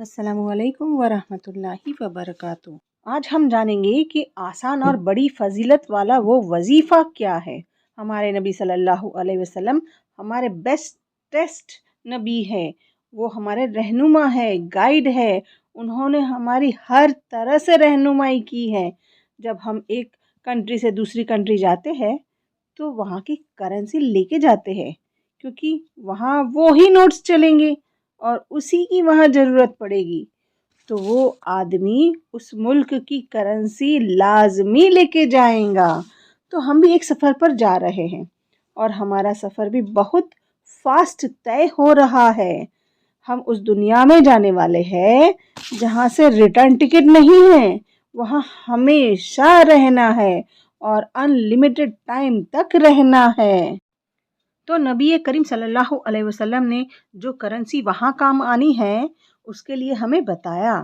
अस्सलामुअलैकुम वरहमतुल्लाहि वबरकातुहू। आज हम जानेंगे कि आसान और बड़ी फजीलत वाला वो वजीफ़ा क्या है। हमारे नबी सल्लल्लाहु अलैहि वसल्लम हमारे बेस्ट नबी है, वो हमारे रहनुमा है, गाइड है। उन्होंने हमारी हर तरह से रहनुमाई की है। जब हम एक कंट्री से दूसरी कंट्री जाते हैं तो वहाँ की करेंसी लेके जाते हैं, क्योंकि वहाँ वो ही नोट्स चलेंगे और उसी की वहाँ ज़रूरत पड़ेगी। तो वो आदमी उस मुल्क की करेंसी लाजमी लेके जाएगा। तो हम भी एक सफ़र पर जा रहे हैं और हमारा सफ़र भी बहुत फास्ट तय हो रहा है। हम उस दुनिया में जाने वाले हैं जहाँ से रिटर्न टिकट नहीं है, वहाँ हमेशा रहना है और अनलिमिटेड टाइम तक रहना है। तो नबी करीम सल्लल्लाहु अलैहि वसल्लम ने जो करेंसी वहाँ काम आनी है उसके लिए हमें बताया,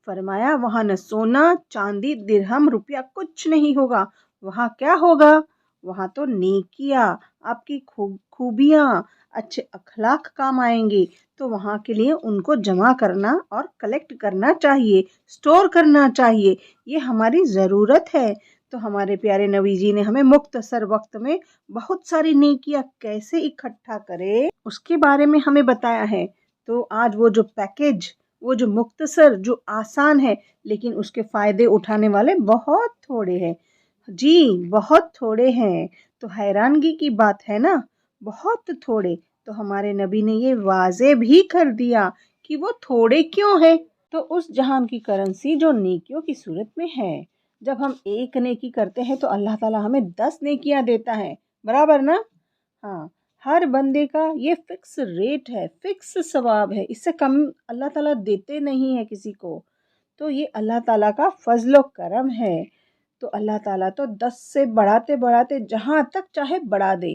फरमाया वहाँ न सोना चांदी दिरहम रुपया कुछ नहीं होगा। वहाँ क्या होगा? वहाँ तो नेकियां, आपकी खूबियाँ, अच्छे अखलाक काम आएंगे। तो वहाँ के लिए उनको जमा करना और कलेक्ट करना चाहिए, स्टोर करना चाहिए, ये हमारी ज़रूरत है। तो हमारे प्यारे नबी जी ने हमें मुख्तसर वक्त में बहुत सारी नेकियां कैसे इकट्ठा करे उसके बारे में हमें बताया है। तो आज वो जो पैकेज, वो जो मुख्तसर, जो आसान है, लेकिन उसके फ़ायदे उठाने वाले बहुत थोड़े हैं। जी बहुत थोड़े हैं। तो हैरानगी की बात है ना, बहुत थोड़े। तो हमारे नबी ने ये वाज़े भी कर दिया कि वो थोड़े क्यों है। तो उस जहान की करेंसी जो नेकियों की सूरत में है, जब हम एक नेकी करते हैं तो अल्लाह ताला हमें 10 नेकियां देता है, बराबर ना। हाँ, हर बंदे का ये फिक्स रेट है, फिक्स सवाब है, इससे कम अल्लाह ताला देते नहीं है किसी को। तो ये अल्लाह ताला का फजलो करम है। तो अल्लाह ताला तो 10 से बढ़ाते बढ़ाते जहाँ तक चाहे बढ़ा दे।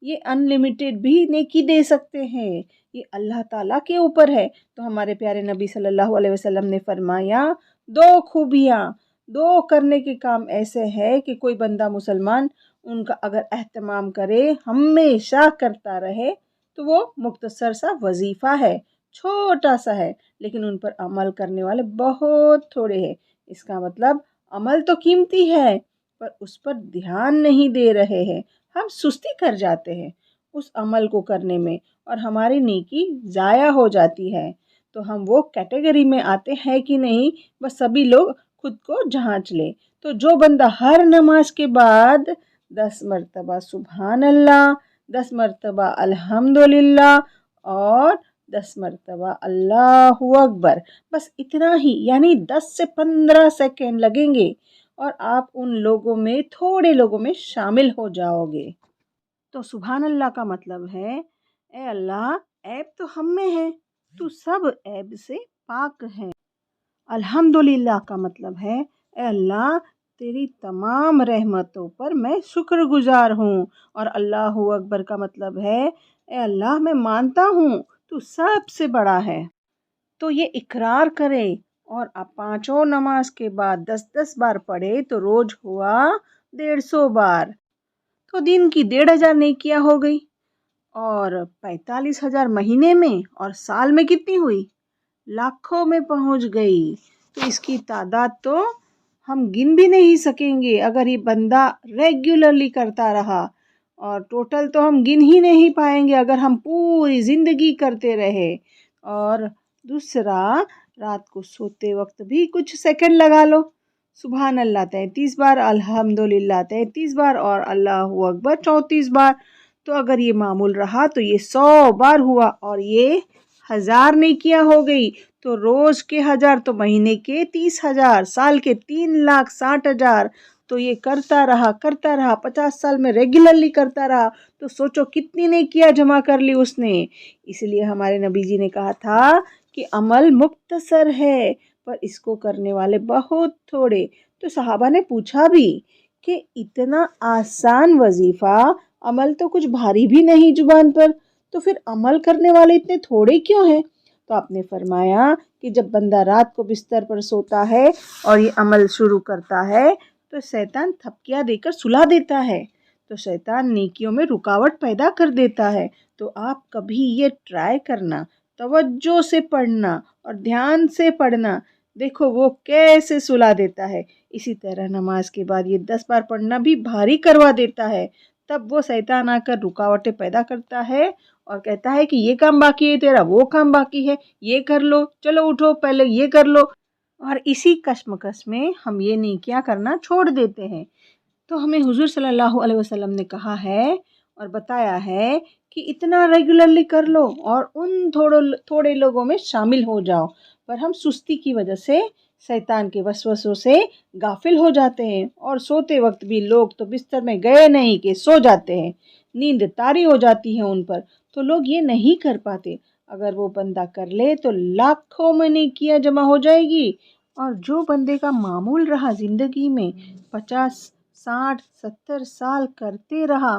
ये अनलिमिटेड भी नेकी दे सकते हैं, ये अल्लाह ताला के ऊपर है। तो हमारे प्यारे नबी सल्लल्लाहु अलैहि वसल्लम ने फरमाया, दो खूबियाँ, दो करने के काम ऐसे है कि कोई बंदा मुसलमान उनका अगर एहतमाम करे, हमेशा करता रहे, तो वो मुख्तसर सा वजीफ़ा है, छोटा सा है, लेकिन उन पर अमल करने वाले बहुत थोड़े हैं। इसका मतलब अमल तो कीमती है पर उस पर ध्यान नहीं दे रहे हैं, हम सुस्ती कर जाते हैं उस अमल को करने में और हमारी नेकी ज़ाया हो जाती है। तो हम वो कैटेगरी में आते हैं कि नहीं, बस सभी लोग खुद को जांच ले। तो जो बंदा हर नमाज के बाद 10 मरतबा सुबहान अल्लाह, 10 मरतबा अल्हम्दुलिल्लाह और 10 मरतबा अल्लाहु अकबर, बस इतना ही, यानी 10 से 15 सेकेंड लगेंगे और आप उन लोगों में, थोड़े लोगों में शामिल हो जाओगे। तो सुभान अल्लाह का मतलब है, ए अल्लाह, ऐब तो हम में है, तू सब ऐब से पाक है। अल्हम्दुलिल्लाह का मतलब है, ए अल्लाह, तेरी तमाम रहमतों पर मैं शुक्रगुजार हूँ। और अल्लाहु अकबर का मतलब है, ए अल्लाह, मैं मानता हूँ तू सबसे बड़ा है। तो ये इकरार करे और आप पांचों नमाज के बाद 10-10 बार पढ़े तो रोज हुआ 150 बार। तो दिन की 1500 नेकियां हो गई और 45,000 महीने में, और साल में कितनी हुई? लाखों में पहुंच गई। तो इसकी तादाद तो हम गिन भी नहीं सकेंगे अगर ये बंदा रेगुलरली करता रहा, और टोटल तो हम गिन ही नहीं पाएंगे अगर हम पूरी ज़िंदगी करते रहे। और दूसरा, रात को सोते वक्त भी कुछ सेकंड लगा लो, सुभान अल्लाह 33 बार, अल्हम्दुलिल्लाह 33 बार और अल्लाहु अकबर 34 बार। तो अगर ये मामूल रहा तो ये 100 बार हुआ और ये 1000 नेकियां हो गई। तो रोज के 1000, तो महीने के 30,000, साल के 3,60,000। तो ये करता रहा 50 साल में रेगुलरली करता रहा। तो सोचो कितनी नेकियां जमा कर ली उसने। इसलिए हमारे नबी जी ने कहा था कि अमल मुख्तसर है पर इसको करने वाले बहुत थोड़े। तो सहाबा ने पूछा भी कि इतना आसान वजीफा, अमल तो कुछ भारी भी नहीं जुबान पर, तो फिर अमल करने वाले इतने थोड़े क्यों हैं? तो आपने फरमाया कि जब बंदा रात को बिस्तर पर सोता है और ये अमल शुरू करता है तो शैतान थपकियां देकर सुला देता है, तो शैतान नेकियों में रुकावट पैदा कर देता है। तो आप कभी ये ट्राई करना, توجہ سے پڑھنا اور دھیان سے پڑھنا، دیکھو وہ کیسے سلا دیتا ہے۔ اسی طرح نماز کے بعد یہ 10 بار پڑھنا بھی بھاری کروا دیتا ہے۔ تب وہ شیطان آ کر رکاوٹیں پیدا کرتا ہے اور کہتا ہے کہ یہ کام باقی ہے تیرا، وہ کام باقی ہے، یہ کر لو، چلو اٹھو پہلے یہ کر لو، اور اسی کشمکش میں ہم یہ نیکیاں کرنا چھوڑ دیتے ہیں۔ تو ہمیں حضور صلی اللہ علیہ وسلم نے کہا ہے اور بتایا ہے کہ اتنا ریگولرلی کر لو اور ان تھوڑے لوگوں میں شامل ہو جاؤ، پر ہم سستی کی وجہ سے شیطان کے وسوسوں سے غافل ہو جاتے ہیں، اور سوتے وقت بھی لوگ تو بستر میں گئے نہیں کہ سو جاتے ہیں، نیند طاری ہو جاتی ہے ان پر، تو لوگ یہ نہیں کر پاتے۔ اگر وہ بندہ کر لے تو لاکھوں میں نیکیاں جمع ہو جائے گی، اور جو بندے کا معمول رہا زندگی میں 50 60 70 سال کرتے رہا،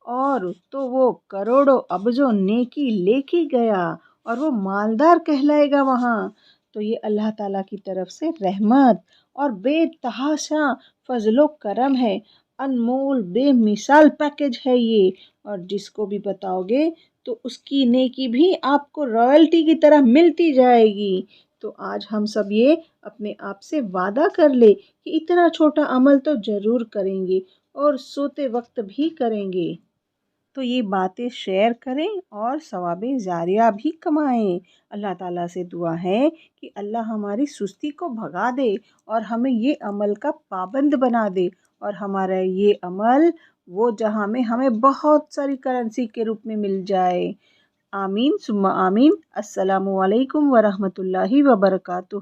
اور تو وہ کروڑوں ابجوں نیکی لے کے گیا اور وہ مالدار کہلائے گا وہاں۔ تو یہ اللہ تعالیٰ کی طرف سے رحمت اور بے تحاشا فضل و کرم ہے، انمول بے مثال پیکج ہے یہ، اور جس کو بھی بتاؤ گے تو اس کی نیکی بھی آپ کو رائلٹی کی طرح ملتی جائے گی۔ تو آج ہم سب یہ اپنے آپ سے وعدہ کر لے کہ اتنا چھوٹا عمل تو ضرور کریں گے اور سوتے وقت بھی کریں گے۔ تو یہ باتیں شیئر کریں اور ثواب جاریہ بھی کمائیں۔ اللہ تعالیٰ سے دعا ہے کہ اللہ ہماری سستی کو بھگا دے اور ہمیں یہ عمل کا پابند بنا دے، اور ہمارا یہ عمل وہ جہاں میں ہمیں بہت ساری کرنسی کے روپ میں مل جائے۔ آمین ثم آمین۔ السلام علیکم ورحمۃ اللہ وبرکاتہ۔